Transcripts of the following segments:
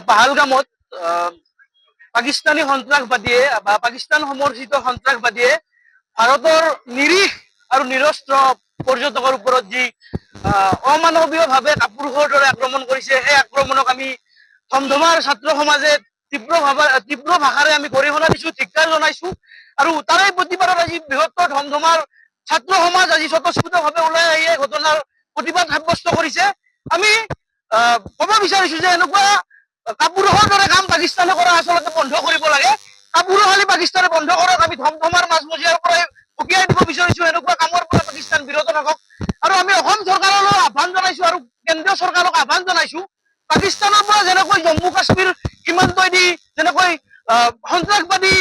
পাহালগামত পাকিস্তানী সন্ত্ৰাসবাদীয়ে বা পাকিস্তান সমৰ্থিত সন্ত্ৰাসবাদীয়ে ভাৰতৰ নিৰীহ আৰু নিৰস্ত্ৰ পৰ্যটকৰ ওপৰত যি অমানৱীয়ভাৱে কাপুৰুষৰ দৰে আক্ৰমণ কৰিছে, সেই আক্ৰমণক আমি ধমধমাৰ ছাত্ৰ সমাজে তীব্ৰ ভাষাৰে আমি গৰিহণা দিছো, ধিক্কাৰ জনাইছো। আৰু তাৰে প্ৰতিবাদত আজি বৃহত্তৰ ধমধমাৰ ছাত্ৰ সমাজ আজি স্বতঃস্ফূৰ্তভাৱে ওলাই আহি এই ঘটনাৰ প্ৰতিবাদ সাব্যস্ত কৰিছে। আমি ক'ব বিচাৰিছো যে এনেকুৱা কাপুৰুষৰ দৰে কাম পাকিস্তানে কৰা আচলতে বন্ধ কৰিব লাগে। কাপুৰুষালি পাকিস্তানে বন্ধ কৰক। আমি ধমধমাৰ মাজমজিয়াৰ পৰাই উকিয়াই দিব বিচাৰিছো, এনেকুৱা কামৰ পৰা পাকিস্তান বিৰত থাকক। আৰু আমি অসম চৰকাৰলৈ আহ্বান জনাইছো আৰু কেন্দ্ৰীয় চৰকাৰক আহ্বান জনাইছো, পাকিস্তানৰ পৰা যেনেকৈ জম্মু কাশ্মীৰ সীমান্তইদি যেনেকৈ সন্ত্ৰাসবাদী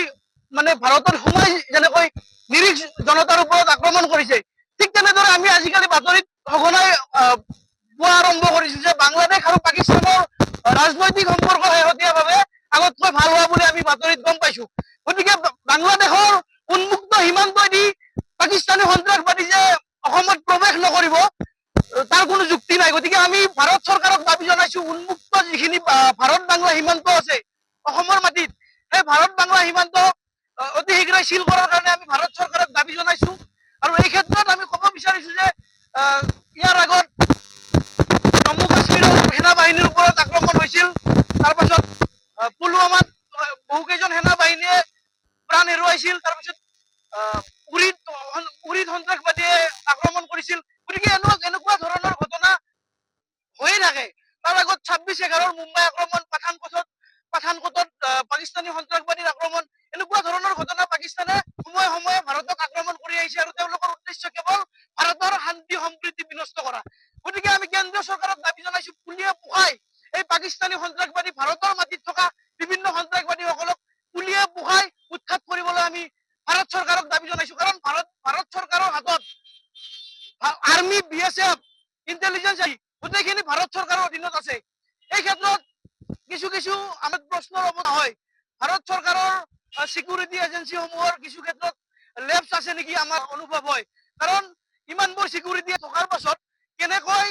মানে ভাৰতত সোমাই যেনেকৈ নিৰীহ জনতাৰ ওপৰত আক্ৰমণ কৰিছে, ঠিক তেনেদৰে আমি আজিকালি বাতৰিত সঘনাই পোৱা আৰম্ভ কৰিছো যে বাংলাদেশ আৰু পাকিস্তানৰ ৰাজনৈতিক সম্পৰ্ক শেহতীয়াভাৱে আগতকৈ ভাল হোৱা বুলি আমি বাতৰিত গম পাইছো। গতিকে বাংলাদেশৰ উন্মুক্ত সীমান্তইদি পাকিস্তানী সন্ত্ৰাসবাদী যে অসমত প্ৰৱেশ নকৰিব তাৰ কোনো যুক্তি নাই। গতিকে আমি ভাৰত চৰকাৰক দাবী জনাইছো, উন্মুক্ত যিখিনি ভাৰত বাংলা সীমান্ত আছে অসমৰ মাটিত, সেই ভাৰত বাংলা সীমান্ত অতি শীঘ্ৰে চিল কৰাৰ কাৰণে আমি ভাৰত চৰকাৰক দাবী জনাইছো। আৰু এই ক্ষেত্ৰত আমি ক'ব বিচাৰিছো যে ইয়াৰ আগত জম্মু কাশ্মীৰৰ সেনাবাহিনীৰ ওপৰত আক্ৰমণ হৈছিল, তাৰপাছত পুলৱামাত বহুকেইজন সেনাবাহিনীয়ে প্ৰাণ হেৰুৱাইছিল, তাৰপিছত উৰিত সন্ত্ৰাসবাদীয়ে আক্ৰমণ কৰিছিল। গতিকে এনেকুৱা ধৰণৰ ঘটনা হৈয়ে থাকে। তাৰ আগত 26/11 মুম্বাই আক্ৰমণ, পাঠানকোটত পাকিস্তানী সন্ত্ৰাসবাদীৰ আক্ৰমণ, এনেকুৱা ধৰণৰ ঘটনা পাকিস্তানে সময়ে সময়ে ভাৰতক আক্ৰমণ কৰি আহিছে আৰু তেওঁলোকৰ উদ্দেশ্য কেৱল ভাৰতৰ শান্তি সম্প্ৰীতি বিনষ্ট কৰা। গতিকে আমি কেন্দ্ৰীয় চৰকাৰক দাবী জনাইছো, পুলিয়ে পোখাই এই পাকিস্তানী সন্ত্ৰাসবাদী ভাৰতৰ মাটিত থকা বিভিন্ন সন্ত্ৰাসবাদীসকলক পুলিয়ে পোখাই উৎখাত কৰিবলৈ আমি ভাৰত চৰকাৰক দাবী জনাইছো। কাৰণ ভাৰত চৰকাৰৰ হাতত আৰ্মি, BSF, ইণ্টেলিজেন্স গোটেইখিনি ভাৰত চৰকাৰৰ অধীনত আছে। এই ক্ষেত্ৰত কিছু আমাৰ প্ৰশ্নৰ অৱতাৰণা হয়, ভাৰত চৰকাৰৰ চিকিউৰিটি এজেঞ্চিসমূহৰ কিছু ক্ষেত্ৰত লেপছ আছে নেকি আমাৰ অনুভৱ হয়। কাৰণ ইমানবোৰ চিকিউৰিটি থকাৰ পাছত কেনেকৈ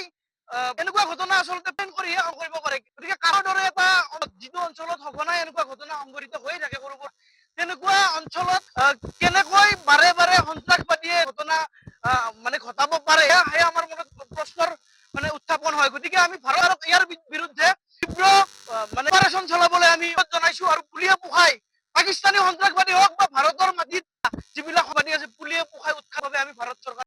এনেকুৱা ঘটনা আচলতে প্লেন কৰিহে কৰিব পাৰে। গতিকে কাৰো দৰে এটা যিটো অঞ্চলত সঘনাই এনেকুৱা ঘটনা সংঘটিত হৈ থাকে সৰুবোৰ, তেনেকুৱা অঞ্চলত কেনেকৈ বাৰে বাৰে সন্ত্ৰাসবাদীয়ে ঘটনা মানে ঘটাব পাৰে, সেয়া আমাৰ মনত প্ৰশ্নৰ মানে উত্থাপন হয়। গতিকে আমি ভাৰতক ইয়াৰ বিৰুদ্ধে তীব্ৰ মানে অপাৰেশ্যন চলাবলৈ আমি জনাইছো। আৰু পুলিয়ে পোখাই পাকিস্তানী সন্ত্ৰাসবাদী হওক বা ভাৰতৰ মাটিত যিবিলাক সন্ত্ৰাসবাদী আছে, পুলিয়ে পোখাই উৎখাত বাবে আমি ভাৰত চৰকাৰ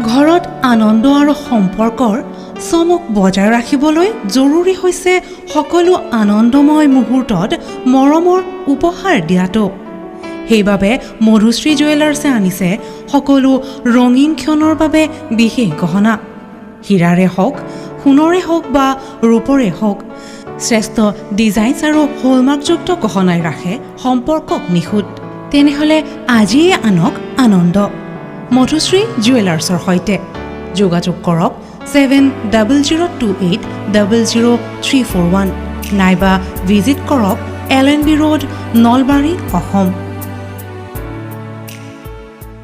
ঘৰত আনন্দ আৰু সম্পৰ্কৰ চমক বজাই ৰাখিবলৈ জৰুৰী হৈছে সকলো আনন্দময় মুহূৰ্তত মৰমৰ উপহাৰ দিয়াটো। সেইবাবে মধুশ্ৰী জুৱেলাৰ্ছে আনিছে সকলো ৰঙীন ক্ষণৰ বাবে বিশেষ গহনা। হীৰাৰে হওক, সোণৰে হওক বা ৰূপৰে হওক, শ্ৰেষ্ঠ ডিজাইনছ আৰু হলমাৰ্কযুক্ত গহনাই ৰাখে সম্পৰ্কক নিখুঁত। তেনেহ'লে আজিয়ে আনক আনন্দ মধুশ্ৰী জুৱেলাৰ্ছৰ সৈতে। যোগাযোগ কৰক 7002800341 নাইবা ভিজিট কৰক LNB ৰোড, নলবাৰী, অসম।